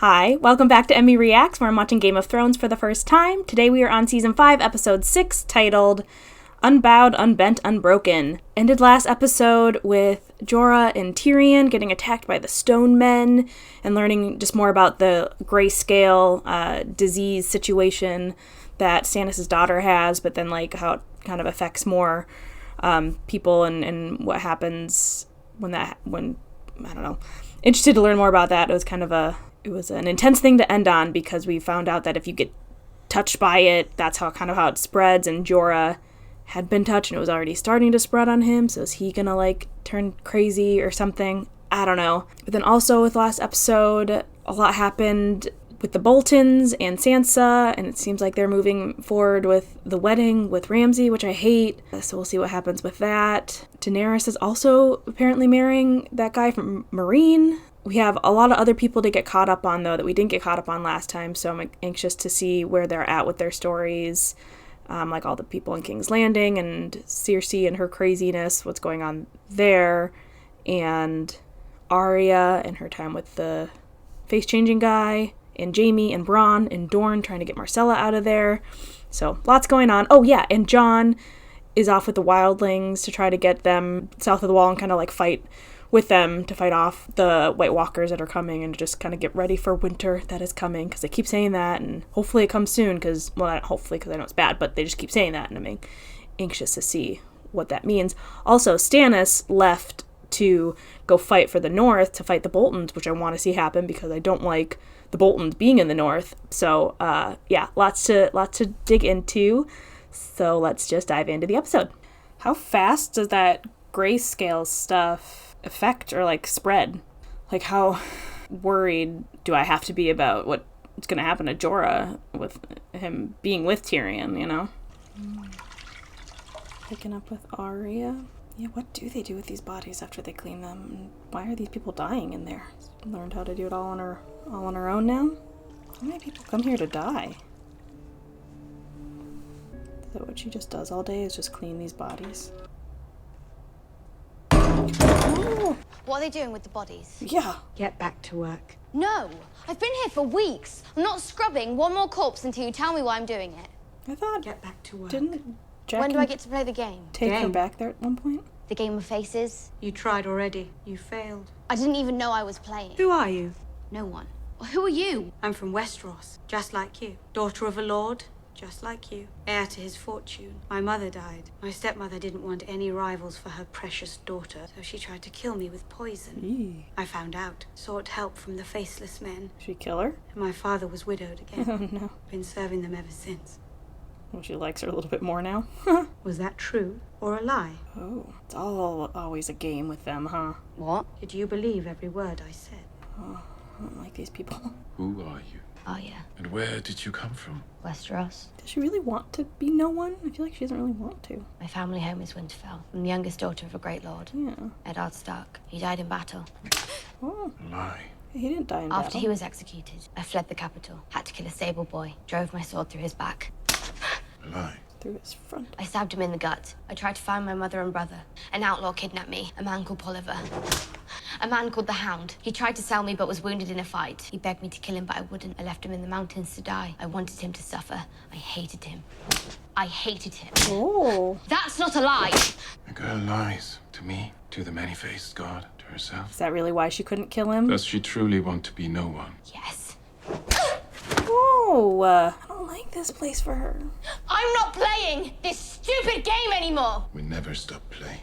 Hi, welcome back to Emmy Reacts, where I'm watching Game of Thrones for the first time. Today we are on Season 5, Episode 6, titled Unbowed, Unbent, Unbroken. Ended last episode with Jorah and Tyrion getting attacked by the Stone Men and learning just more about the grayscale disease situation that Stannis' daughter has, but then like how it kind of affects more people and what happens when I don't know. Interested to learn more about that. It was an intense thing to end on because we found out that if you get touched by it, that's how it spreads, and Jorah had been touched and it was already starting to spread on him, so is he gonna like turn crazy or something? I don't know. But then also with last episode, a lot happened with the Boltons and Sansa, and it seems like they're moving forward with the wedding with Ramsey, which I hate, so we'll see what happens with that. Daenerys is also apparently marrying that guy from Meereen. We have a lot of other people to get caught up on, though, that we didn't get caught up on last time, so I'm anxious to see where they're at with their stories. Like all the people in King's Landing and Cersei and her craziness, what's going on there, and Arya and her time with the face-changing guy, and Jaime and Bronn and Dorne trying to get Marcella out of there. So lots going on. Oh yeah, and Jon is off with the wildlings to try to get them south of the wall and kind of like fight with them to fight off the White Walkers that are coming and just kind of get ready for winter that is coming, because they keep saying that, and hopefully it comes soon, because, well, not hopefully because I know it's bad, but they just keep saying that, and I'm anxious to see what that means. Also, Stannis left to go fight for the North, to fight the Boltons, which I want to see happen because I don't like the Boltons being in the North. So, yeah, lots to dig into, so let's just dive into the episode. How fast does that grayscale stuff affect or like spread? Like, how worried do I have to be about what's going to happen to Jorah with him being with Tyrion, you know? Picking up with Arya. Yeah, what do they do with these bodies after they clean them? Why are these people dying in there? Learned how to do it all on her own now? How many people come here to die? Is that what she just does all day, is just clean these bodies? Oh. What are they doing with the bodies? Yeah. Get back to work. No, I've been here for weeks. I'm not scrubbing one more corpse until you tell me why I'm doing it. I thought... Get back to work. Didn't Jack When do I get to play the game? take her back there at one point? The game of faces? You tried already. You failed. I didn't even know I was playing. Who are you? No one. Who are you? I'm from Westeros, just like you. Daughter of a lord, just like you. Heir to his fortune. My mother died. My stepmother didn't want any rivals for her precious daughter, so she tried to kill me with poison. Eee. I found out, sought help from the faceless men. Did she kill her? And my father was widowed again. Oh no. Been serving them ever since. Well, she likes her a little bit more now. Was that true or a lie? Oh, it's all always a game with them, huh? What? Did you believe every word I said? Oh, I don't like these people. Who are you? Arya. And where did you come from? Westeros. Does she really want to be no one? I feel like she doesn't really want to. My family home is Winterfell. I'm the youngest daughter of a great lord. Yeah. Eddard Stark. He died in battle. Oh, Lie. he didn't die in After battle. he was executed, I fled the capital. Had to kill a stable boy. Drove my sword through his back. Lie. Through his front. I stabbed him in the gut. I tried to find my mother and brother. An outlaw kidnapped me, a man called Polliver. A man called the Hound. He tried to sell me but was wounded in a fight. He begged me to kill him, but I wouldn't. I left him in the mountains to die. I wanted him to suffer. I hated him. I hated him. Oh. That's not a lie! A girl lies. To me, to the many-faced god, to herself. Is that really why she couldn't kill him? Does she truly want to be no one? Yes. Oh, I don't like this place for her. I'm not playing this stupid game anymore! We never stop playing.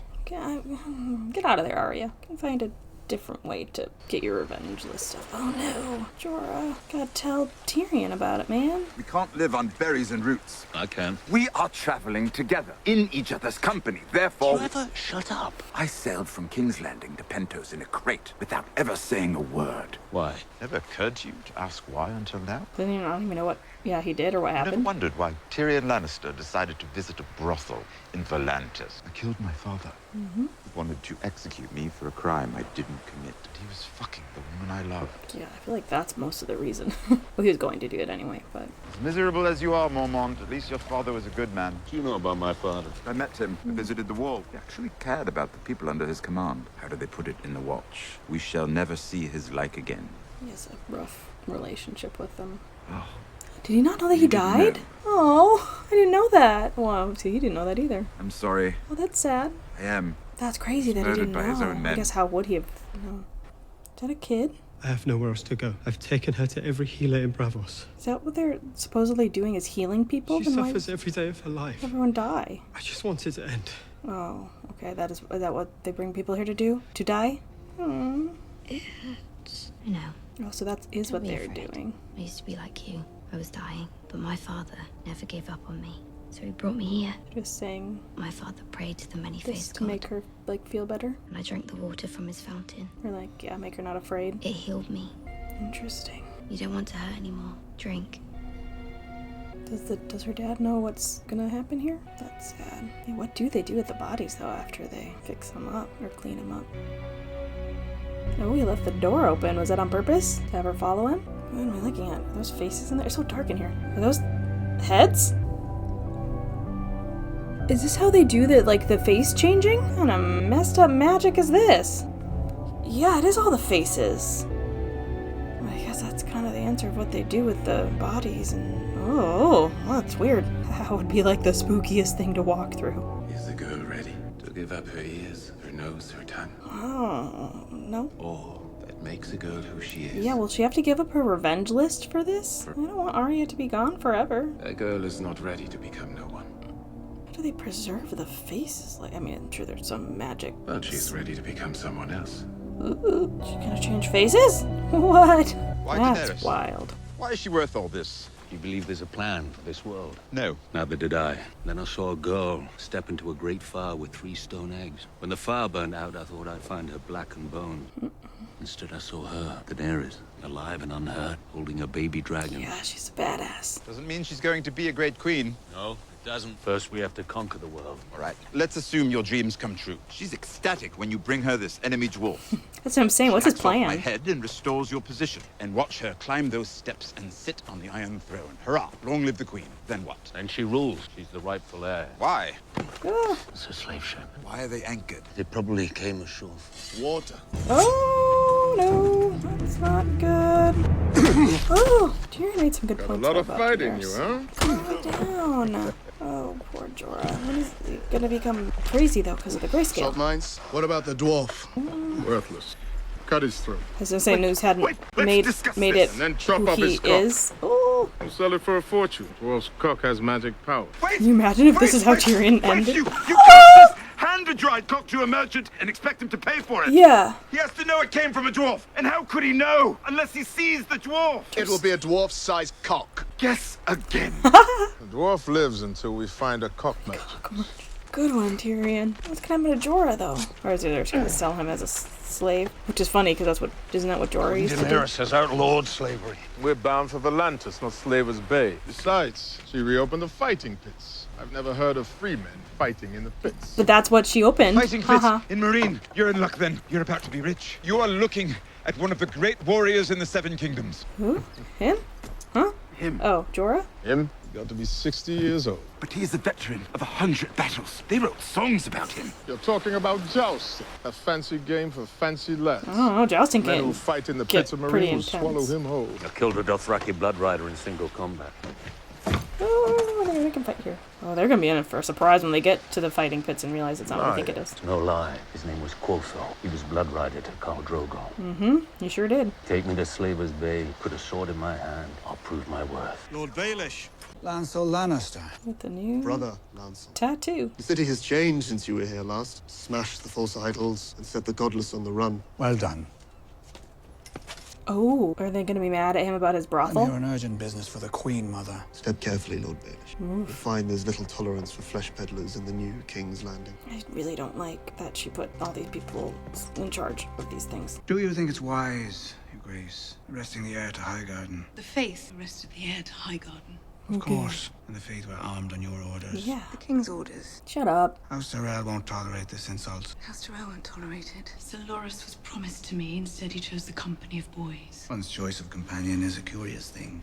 Get out of there, Arya. You can find a different way to get your revenge, this stuff. Oh no, Jorah. Gotta tell Tyrion about it, man. We can't live on berries and roots. I can. We are traveling together, in each other's company. Therefore, You ever shut up? I sailed from King's Landing to Pentos in a crate without ever saying a word. Why? Never occurred to you to ask why until now? Then I don't even know what, he did or what Never happened. wondered why Tyrion Lannister decided to visit a brothel in Volantis. I killed my father. He wanted to execute me for a crime I didn't commit. He was fucking the woman I loved. Yeah, I feel like that's most of the reason. Well, he was going to do it anyway, but... As miserable as you are, Mormont, at least your father was a good man. What do you know about my father? I met him. I visited the wall. He actually cared about the people under his command. How do they put it in the watch? We shall never see his like again. He has a rough relationship with them. Oh. Did he not know that he died? Oh, I didn't know that. Well, see, he didn't know that either. I'm sorry. Oh, that's sad. I am. That's crazy that he didn't Murdered by his own know. men. I guess how would he have known? Is that a kid? I have nowhere else to go. I've taken her to every healer in Bravos. Is that what they're supposedly doing, is healing people? She Then why suffers does every day of her life. everyone die? I just want it to end. Oh, okay. Is that what they bring people here to do? To die? Hmm. It hurts. I know. Oh, so that is Don't what be they're afraid. doing. I used to be like you. I was dying, but my father never gave up on me. So he brought me here. Just saying My father prayed to the this many-faced to God, make her, like, feel better? and I drank the water from his fountain. Or, like, yeah, make her not afraid? It healed me. Interesting. You don't want to hurt anymore. Drink. Does her dad know what's gonna happen here? That's sad. Yeah, what do they do with the bodies, though, after they fix them up or clean them up? Oh, he left the door open. Was that on purpose? To have her follow him? What am I looking at? Are those faces in there? It's so dark in here. Are those heads? Is this how they do the face changing? What kind of messed up magic is this? Yeah, it is all the faces. I guess that's kind of the answer of what they do with the bodies and... Oh, well, that's weird. That would be like the spookiest thing to walk through. Is the girl ready to give up her ears, her nose, her tongue? Oh, no. All that makes a girl who she is. Yeah, will she have to give up her revenge list for this? I don't want Arya to be gone forever. A girl is not ready to become no one. How do they preserve the faces? Like, I mean, I'm sure there's some magic. But she's ready to become someone else. Ooh, she's gonna change faces? What? Why That's Daenerys? wild. Why is she worth all this? You believe there's a plan for this world? No. Neither did I. Then I saw a girl step into a great fire with 3 stone eggs. When the fire burned out, I thought I'd find her black and bones. Instead, I saw her, Daenerys, alive and unhurt, holding a baby dragon. Yeah, she's a badass. Doesn't mean she's going to be a great queen. No, it doesn't. First, we have to conquer the world. All right, let's assume your dreams come true. She's ecstatic when you bring her this enemy dwarf. That's what I'm saying. What's his Hacks off my plan? head and restores your position. And watch her climb those steps and sit on the Iron Throne. Hurrah, long live the queen. Then what? Then she rules. She's the rightful heir. Why? Ah. It's a slave ship. Why are they anchored? They probably came ashore. Water. Oh, no. That's not good. Oh, Tyrion made some good Got a points. lot of about fight in you, Daenerys. huh? Calm down. Oh, poor Jorah. When is he gonna become crazy, though, because of the grayscale? Salt mines? What about the dwarf? Worthless. Cut his throat. I was gonna say News hadn't wait, let's made discuss it this, and then chop who off he his cock. is. Oh, We'll sell it for a fortune. Dwarf's cock has magic power. can you imagine if this is how Tyrion ended? You can't just hand a dried cock to a merchant and expect him to pay for it. Yeah. He has to know it came from a dwarf. And how could he know unless he sees the dwarf? It will be a dwarf-sized cock. Guess again. The dwarf lives until we find a cock merchant. Good one, Tyrion. What's gonna happen to Jorah, though? Or is it they're just gonna sell him as a slave? Which is funny, because isn't that what Jorah used to do? Daenerys has outlawed slavery. We're bound for Volantis, not Slaver's Bay. Besides, she reopened the fighting pits. I've never heard of free men fighting in the pits. But that's what she opened. Fighting fits Haha. in Marine. You're in luck then. You're about to be rich. You are looking at one of the great warriors in the Seven Kingdoms. Who? Him? Huh? Him. Oh, Jorah? Him? Got to be 60 years old. But he is a veteran of 100 battles. They wrote songs about him. You're talking about jousting, a fancy game for fancy lads. I don't know, jousting Men who can fight in the get pits of pretty Marine will intense. swallow him whole. I killed a Dothraki blood rider in single combat. Oh, they're gonna make him fight here. Oh, they're gonna be in it for a surprise when they get to the fighting pits and realize it's not what I think it is. No lie. His name was Quotho. He was blood rider to Khal Drogo. Mm-hmm. You sure did. Take me to Slaver's Bay. Put a sword in my hand. I'll prove my worth. Lord Baelish. Lancel Lannister. With the new Brother, Lancel. tattoo. The city has changed since you were here last. Smashed the false idols and set the godless on the run. Well done. Oh, are they gonna be mad at him about his I'm brothel? here on urgent business for the Queen, Mother. Step carefully, Lord Baelish. You'll find there's little tolerance for flesh peddlers in the new King's Landing. I really don't like that she put all these people in charge of these things. Do you think it's wise, Your Grace, arresting the heir to Highgarden? The faith arrested the heir to Highgarden. Of course. And the Faith were armed on your orders. Yeah. The King's orders. Shut up. House Tyrell won't tolerate this insult. House Tyrell won't tolerate it. Sir Loras was promised to me. Instead, he chose the company of boys. One's choice of companion is a curious thing.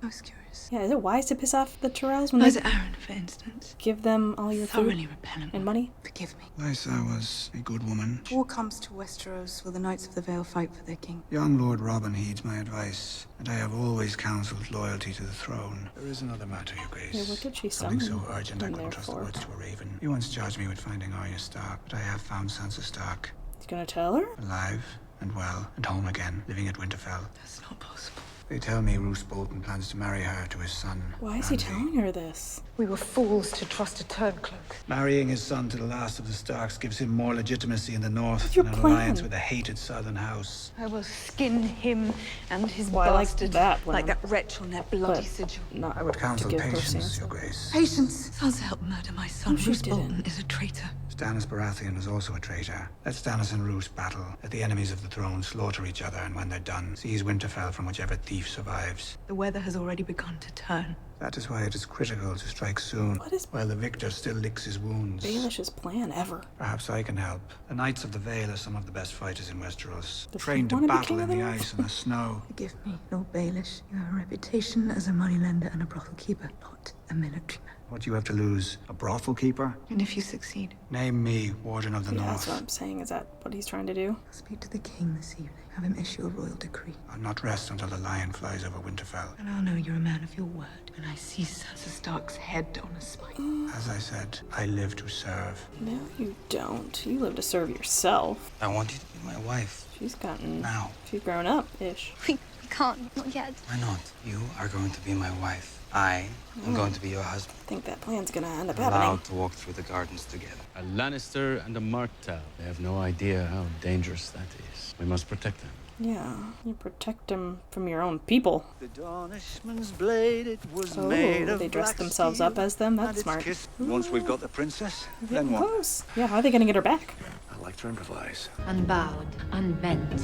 Most curious. Yeah, is it wise to piss off the Tyrells when Where's they Aaron, for instance? give them all your Thoroughly food repellent. and money? Forgive me. Lysa was a good woman. War comes to Westeros, will the Knights of the Vale fight for their king? Young Lord Robin heeds my advice, and I have always counselled loyalty to the throne. There is another matter, Your Grace. Yeah, what did she Something so summon urgent I them couldn't there trust the for? words to a raven. You once charged me with finding Arya Stark, but I have found Sansa Stark. He's gonna tell her? Alive and well and home again, living at Winterfell. That's not possible. They tell me Roose Bolton plans to marry her to his son. Why is he Ramsay. telling her this? We were fools to trust a turncoat. Marrying his son to the last of the Starks gives him more legitimacy in the north What's your than an plan? alliance with a hated southern house. I will skin him and his Well, I like bastard that plan. like that wretch on their bloody But sigil. not I would counsel to give her patience, Sansa. Your Grace. Patience. Sansa helped murder my son. No, she Roose didn't. Bolton is a traitor. Stannis Baratheon was also a traitor. Let Stannis and Roose battle. Let the enemies of the throne slaughter each other, and when they're done, seize Winterfell from whichever thief survives. The weather has already begun to turn. That is why it is critical to strike soon, What is while the victor still licks his wounds. Baelish's plan ever? Perhaps I can help. The Knights of the Vale are some of the best fighters in Westeros, Does he trained to wanna be battle king in of the the North? ice and the snow. Forgive me, Lord Baelish. You have a reputation as a moneylender and a brothel keeper, not a military man. What do you have to lose? A brothel keeper? And if you succeed, Name me Warden of the Yeah, North. that's what I'm saying. Is that what he's trying to do? I'll speak to the king this evening. Have him issue a royal decree. I'll not rest until the lion flies over Winterfell. And I'll know you're a man of your word when I see Sansa Stark's head on a spike. As I said, I live to serve. No, you don't. You live to serve yourself. I want you to be my wife. She's gotten... Now. She's grown up-ish. We can't, not yet. Why not? You are going to be my wife. I am going to be your husband. I think that plan's gonna end up happening. Allowed to walk through the gardens together. A Lannister and a Martell. They have no idea how dangerous that is. We must protect them. Yeah, you protect them from your own people. The Dornishman's blade, it was Oh, made of they dress black themselves steel, up as them? That's and its smart. kiss- Once we've got the princess, then Getting what? close. Yeah, how are they gonna get her back? I like to improvise. Unbowed, unbent,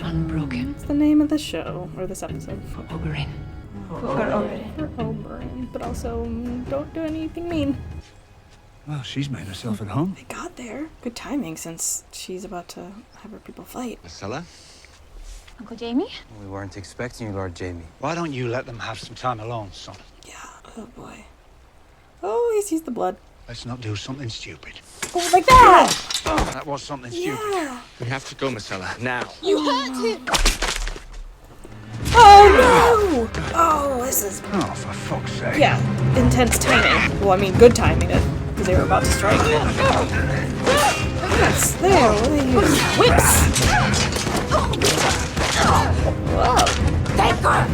unbroken. What's the name of the show, or this episode? For Oberyn. For Oberyn. But also, don't do anything mean. Well, she's made herself at home. They got there. Good timing, since she's about to have her people fight. Marcella? Uncle Jaime? We weren't expecting you, Lord Jaime. Why don't you let them have some time alone, son? Yeah. Oh, boy. Oh, he sees the blood. Let's not do something stupid. Oh, like that! That was something stupid. Yeah. We have to go, Marcella. Now. You hurt him! Oh, no! Oh, this is... Oh, for fuck's sake. Yeah, intense timing. Well, I mean, good timing, because they were about to strike. Yes, there. What are they using? Whips! Whoa. Take her!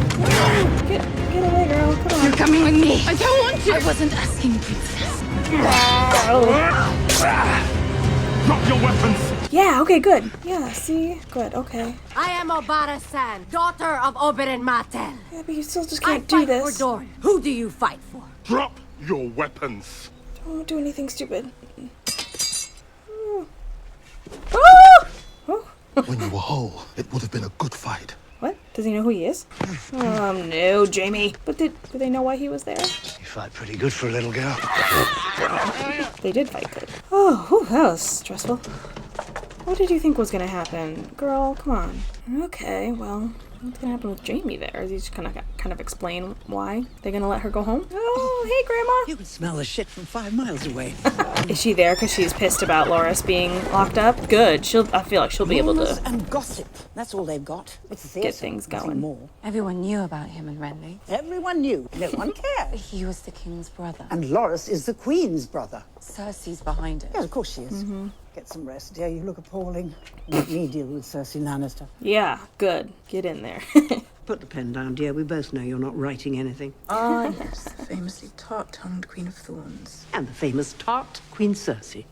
Get away, girl. Come on. You're coming with me. I don't want to. I wasn't asking, princess. Drop your weapons! Yeah, okay, good. Yeah, see? Good, okay. I am Obara San, daughter of Oberyn Martell. Yeah, but you still just I can't do fight this. for Dorne. Who do you fight for? Drop your weapons! Don't do anything stupid. Oh! Oh! When you were whole, it would have been a good fight. What? Does he know who he is? No, Jaime. But do they know why he was there? You fight pretty good for a little girl. They did fight good. Oh, whew, that was stressful. What did you think was gonna happen? Girl, come on. Okay, well, what's gonna happen with Jaime there? Is he just gonna kind of explain why? They're gonna let her go home? Oh, hey, Grandma! You can smell the shit from 5 miles away. Is she there because she's pissed about Loras being locked up? Good. I feel like she'll be able Rumors to and gossip. That's all they've got. It's their get things nothing going. more. Everyone knew about him and Renly. Everyone knew. No one cared. He was the king's brother. And Loras is the Queen's brother. Cersei's behind it. Yes, of course she is. Get some rest, dear. You look appalling. Let me deal with Cersei Lannister. Yeah, good. Get in there. Put the pen down, dear. We both know you're not writing anything. Ah, yes, the famously tart-tongued Queen of Thorns. And the famous tart Queen Cersei.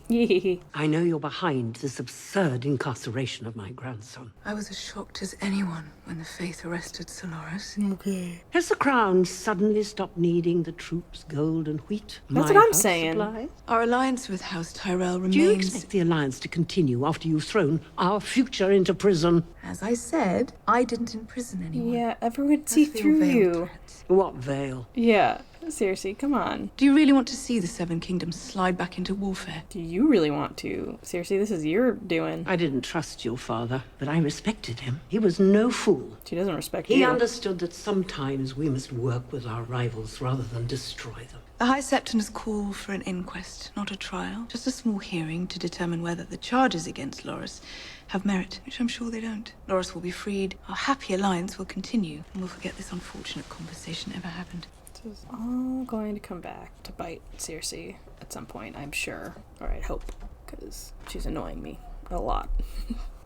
I know you're behind this absurd incarceration of my grandson. I was as shocked as anyone when the Faith arrested Sir Loras. Okay. Has the Crown suddenly stopped needing the troops, gold and wheat? That's My what I'm house saying. supply? Our alliance with House Tyrell remains... Do you expect the alliance to continue after you've thrown our future into prison? As I said, I didn't imprison anyone. Yeah, Everyone would see through you. What veil? Yeah, seriously, come on. Do you really want to see the Seven Kingdoms slide back into warfare? Do you really want to? Seriously, this is your doing. I didn't trust your father, but I respected him. He was no fool. She doesn't respect He you. understood that sometimes we must work with our rivals rather than destroy them. The High Septoners call for an inquest, not a trial. Just a small hearing to determine whether the charges against Loras have merit, which I'm sure they don't. Loras will be freed, our happy alliance will continue, and we'll forget this unfortunate conversation ever happened. This is all going to come back to bite Cersei at some point, I'm sure. Or I hope, because she's annoying me a lot.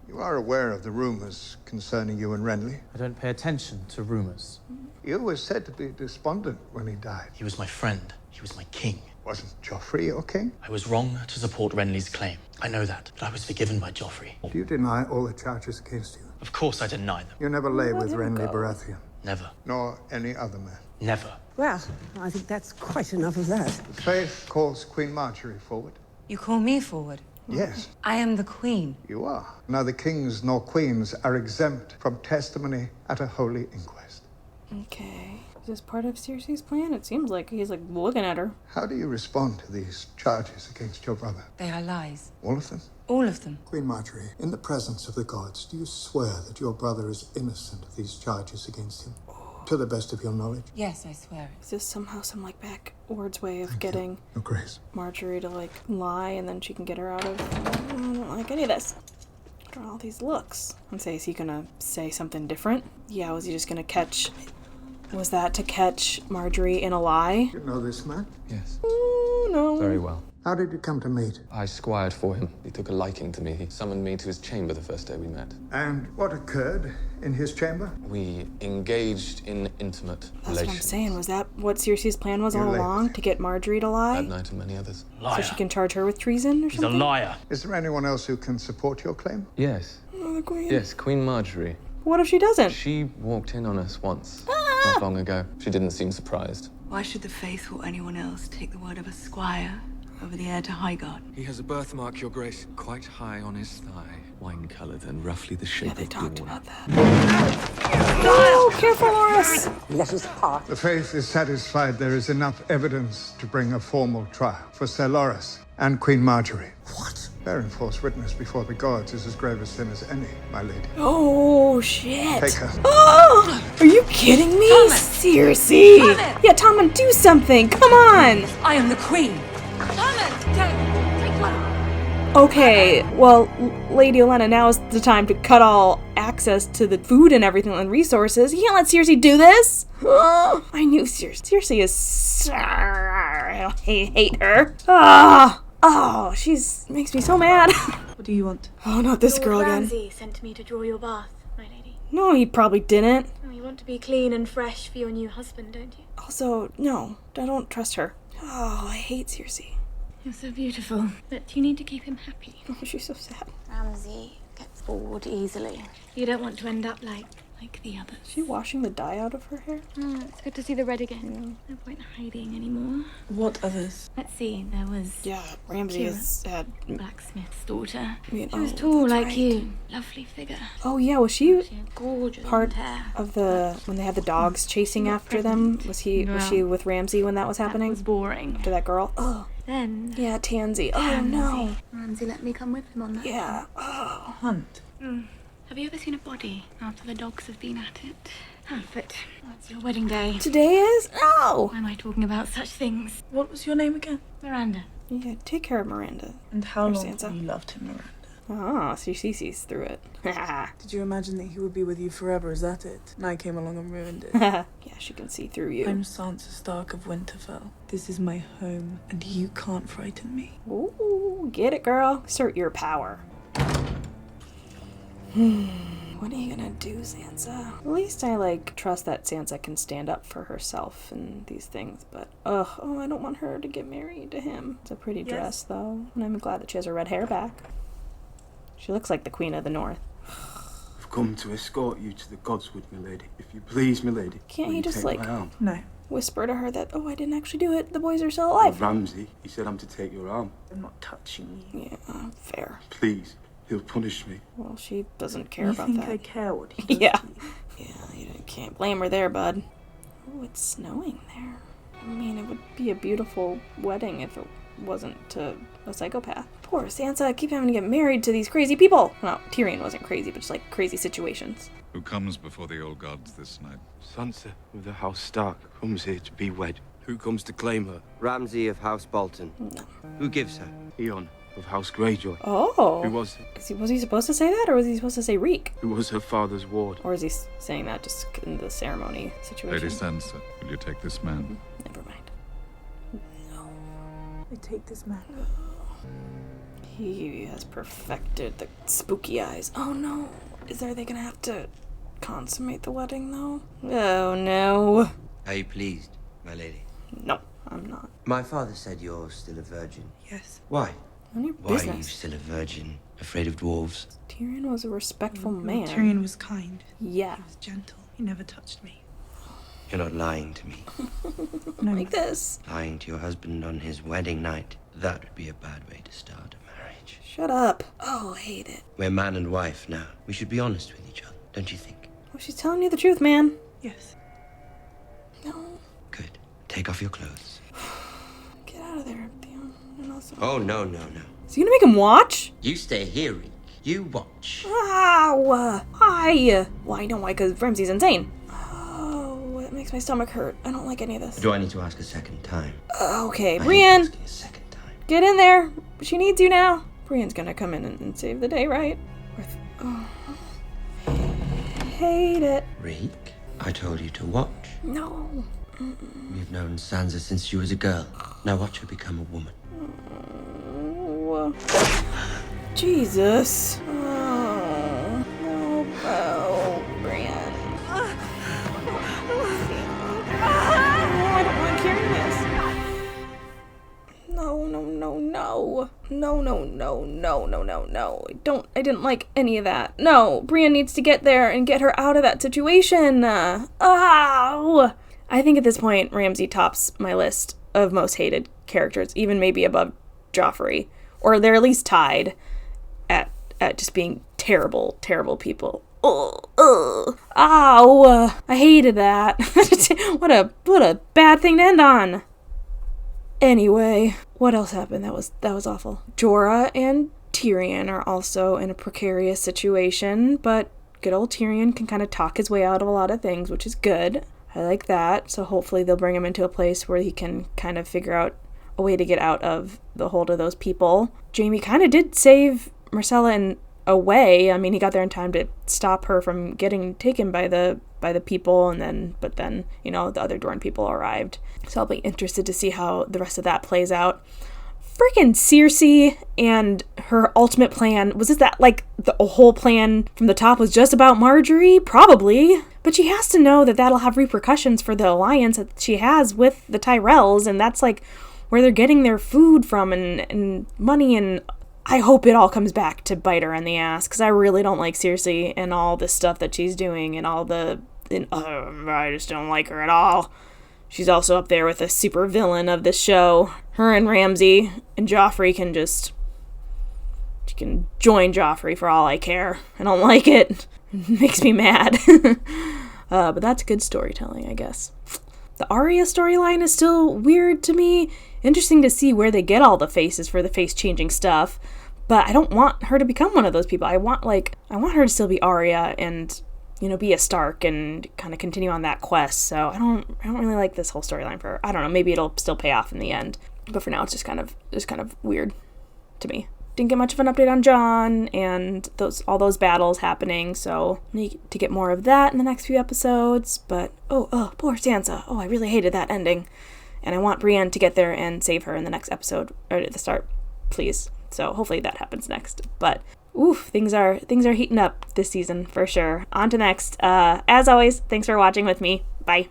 You are aware of the rumors concerning you and Renly? I don't pay attention to rumors. You were said to be despondent when he died. He was my friend. He was my king. Wasn't Joffrey your king? I was wrong to support Renly's claim. I know that, but I was forgiven by Joffrey. Do you deny all the charges against you? Of course I deny them. You never lay with Renly Baratheon? Never. Nor any other man? Never. Well, I think that's quite enough of that. The Faith calls Queen Margaery forward. You call me forward? Yes. I am the queen. You are. Neither kings nor queens are exempt from testimony at a holy inquest. Okay. Is this part of Cersei's plan? It seems like he's like looking at her. How do you respond to these charges against your brother? They are lies. All of them? All of them. Queen Margaery, in the presence of the gods, do you swear that your brother is innocent of these charges against him? To the best of your knowledge? Yes, I swear it. Is this somehow some like backwards way of getting Your Grace. Margaery to like lie and then she can get her out of... I don't like any of this. What are all these looks? And say, is he gonna say something different? Yeah, was he just gonna catch... Was that to catch Margaery in a lie? You know this man? Yes. Oh, no. Very well. How did you come to meet? I squired for him. He took a liking to me. He summoned me to his chamber the first day we met. And what occurred in his chamber? We engaged in intimate That's relations. what I'm saying. Was that what Cersei's plan was all along? To get Margaery to lie? That night and many others. So she can charge her with treason or something? He's a liar. Is there anyone else who can support your claim? Yes. Oh, the queen. Yes, Queen Margaery. What if she doesn't? She walked in on us once, not long ago. She didn't seem surprised. Why should the Faith or anyone else take the word of a squire over the heir to Highgarden? He has a birthmark, Your Grace, quite high on his thigh. Wine-coloured and roughly the shape of talked about that. No! Careful, Loras! Let us part. The Faith is satisfied there is enough evidence to bring a formal trial for Ser Loras and Queen Margaery. What? Bearing false witness before the gods is as grave a sin as any, my lady. Oh, shit. Take her. Oh! Are you kidding me? Cersei! Yeah, Tommen, do something! Come on! I am the queen. Okay, well, Lady Olenna, now is the time to cut all access to the food and everything and resources. You can't let Cersei do this! I knew Cersei is... I hate her. Oh, makes me so mad. What do you want? Oh, not this girl again. Ramsey sent me to draw your bath, my lady. No, he probably didn't. Oh, you want to be clean and fresh for your new husband, don't you? Also, no, I don't trust her. Oh, I hate Cersei. You're so beautiful, but you need to keep him happy. Oh, she's so sad. Ramsey gets bored easily. You don't want to end up like the others. Is she washing the dye out of her hair? Oh, it's good to see the red again. No point hiding anymore. What others? Let's see, there was... Yeah, Ramsey is blacksmith's daughter. Yeah, She was tall like you. Lovely figure. Oh, yeah, was she gorgeous part hair. of when they had the dogs chasing after them? Was she with Ramsey when that was happening? That was boring. After that girl? Oh. Then... Yeah, Tansy. Oh, no. Ramsey let me come with him on that. Yeah. Oh. Hunt. Have you ever seen a body after the dogs have been at it? Oh, but it's your wedding day. Today is? No! Why am I talking about such things? What was your name again? Miranda. Yeah, take care of Miranda. And how long Sansa. have you loved him, Miranda? Ah, so she sees through it. Did you imagine that he would be with you forever? Is that it? And I came along and ruined it. Yeah, she can see through you. I'm Sansa Stark of Winterfell. This is my home, and you can't frighten me. Ooh, get it, girl. Assert your power. What are you gonna do, Sansa? At least I, trust that Sansa can stand up for herself and these things, but, I don't want her to get married to him. It's a pretty dress, though, and I'm glad that she has her red hair back. She looks like the Queen of the North. I've come to escort you to the Godswood, milady. If you please, milady. Can't will you just, take my arm? No. Whisper to her that, I didn't actually do it. The boys are still alive. Ramsey, he said I'm to take your arm. I'm not touching you. Yeah, fair. Please, he'll punish me. Well, she doesn't care about that. You think I care what he does Yeah. to you? Yeah, you can't blame her there, bud. Oh, it's snowing there. I mean, it would be a beautiful wedding if it wasn't to a psychopath. Poor Sansa, keep having to get married to these crazy people. Well, Tyrion wasn't crazy, but just like crazy situations. Who comes before the old gods this night? Sansa of the House Stark comes here to be wed. Who comes to claim her? Ramsey of House Bolton. No. Who gives her? Eon of House Greyjoy. Oh. Who was he supposed to say that, or was he supposed to say Reek? Who was her father's ward. Or is he saying that just in the ceremony situation? Lady Sansa, will you take this man? Never mind. No. I take this man. He has perfected the spooky eyes. Oh no. Are they gonna have to consummate the wedding though? Oh no. Are you pleased, my lady? No, I'm not. My father said you're still a virgin. Yes. Why? None of your Why are you business. still a virgin? Afraid of dwarves? Tyrion was a respectful man. Tyrion was kind. Yeah. He was gentle. He never touched me. You're not lying to me. No. Like this. Lying to your husband on his wedding night. That would be a bad way to start a marriage. Shut up. Oh, I hate it. We're man and wife now. We should be honest with each other, don't you think? Well, she's telling you the truth, man. Yes. No. Good. Take off your clothes. Get out of there, Theon. And also... Oh, no. Is he gonna make him watch? You stay here, Reek. You watch. Ow! Why? Why? No, why? Because Ramsey's insane. Oh, it makes my stomach hurt. I don't like any of this. Do I need to ask a second time? Okay, Brienne. Get in there. She needs you now. Brienne's gonna come in and save the day, right? Hate it. Reek, I told you to watch. No. You've known Sansa since she was a girl. Now watch her become a woman. Oh. Jesus. Oh. No. Oh, Brienne. I don't want to carry this. No. I didn't like any of that. No, Brienne needs to get there and get her out of that situation. Ow! I think at this point, Ramsey tops my list of most hated characters, even maybe above Joffrey. Or they're at least tied at just being terrible, terrible people. Ow! I hated that. What a bad thing to end on. Anyway, what else happened? That was awful. Jorah and Tyrion are also in a precarious situation, but good old Tyrion can kind of talk his way out of a lot of things, which is good. I like that. So hopefully they'll bring him into a place where he can kind of figure out a way to get out of the hold of those people. Jaime kind of did save Myrcella in a way. I mean, he got there in time to stop her from getting taken by the people, but then, you know, the other Dorne people arrived. So I'll be interested to see how the rest of that plays out. Freaking Cersei and her ultimate plan. Was it that, like, the whole plan from the top was just about Margaery? Probably. But she has to know that that'll have repercussions for the alliance that she has with the Tyrells, and that's, like, where they're getting their food from and money, and I hope it all comes back to bite her in the ass, because I really don't like Cersei and all the stuff that she's doing and I just don't like her at all. She's also up there with the super villain of this show. Her and Ramsey and Joffrey she can join Joffrey for all I care. I don't like it. It makes me mad. But that's good storytelling, I guess. The Arya storyline is still weird to me. Interesting to see where they get all the faces for the face-changing stuff. But I don't want her to become one of those people. I want her to still be Arya and, you know, be a Stark and kind of continue on that quest. So I don't really like this whole storyline for her. I don't know, maybe it'll still pay off in the end. But for now it's just kind of weird to me. Didn't get much of an update on Jon and all those battles happening, so need to get more of that in the next few episodes. But poor Sansa. I really hated that ending. And I want Brienne to get there and save her in the next episode, or at the start, please. So hopefully that happens next. But things are heating up this season for sure. On to next. As always, thanks for watching with me. Bye.